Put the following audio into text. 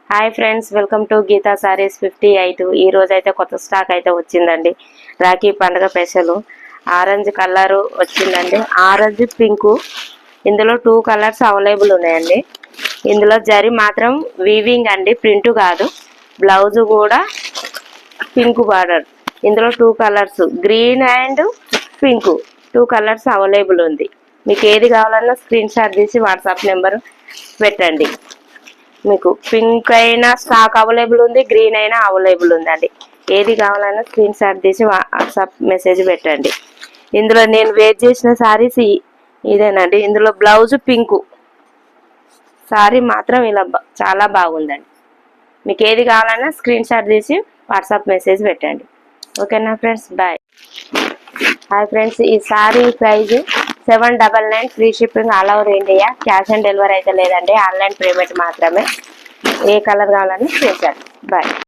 Hi friends, welcome to Geeta Sarees 58. ఈ రోజు అయితే కొత్త స్టాక్ అయితే వచ్చిందండి. రాఖీ పండుగ స్పెషల్ ఆరెంజ్ కలర్ వచ్చిందండి. ఆరెంజ్ పింక్, ఇందులో 2 కలర్స్ అవైలబుల్ ఉన్నాయండి. ఇందులో జరీ మాత్రం వీవింగ్ అండి, ప్రింట్ కాదు. బ్లౌజ్ కూడా పింక్ బార్డర్. ఇందులో 2 colours green and pink 2 colours available ఉంది. మీకు ఏది కావాలన్నా స్క్రీన్ షాట్ తీసి వాట్సాప్ నెంబర్ పెట్టండి. మీకు పింక్ అయినా స్టాక్ అవైలబుల్ ఉంది, గ్రీన్ అయినా అవైలబుల్ ఉందండి. ఏది కావాలన్నా స్క్రీన్ షాట్ తీసి వాట్సాప్ మెసేజ్ పెట్టండి. ఇందులో నేను వేర్ చేసిన శారీస్ ఇదేనండి. ఇందులో బ్లౌజ్ పింక్, శారీ మాత్రం ఇలా చాలా బాగుందండి. మీకు ఏది కావాలన్నా స్క్రీన్ షాట్ తీసి వాట్సాప్ మెసేజ్ పెట్టండి. ఓకేనా ఫ్రెండ్స్, బాయ్. హాయ్ ఫ్రెండ్స్, ఈ sari price 799, free shipping, all over India. Cash on delivery అయితే లేదండి, ఆన్లైన్ పేమెంట్ మాత్రమే. ఏ కలర్ కావాలని చేశారు. బాయ్.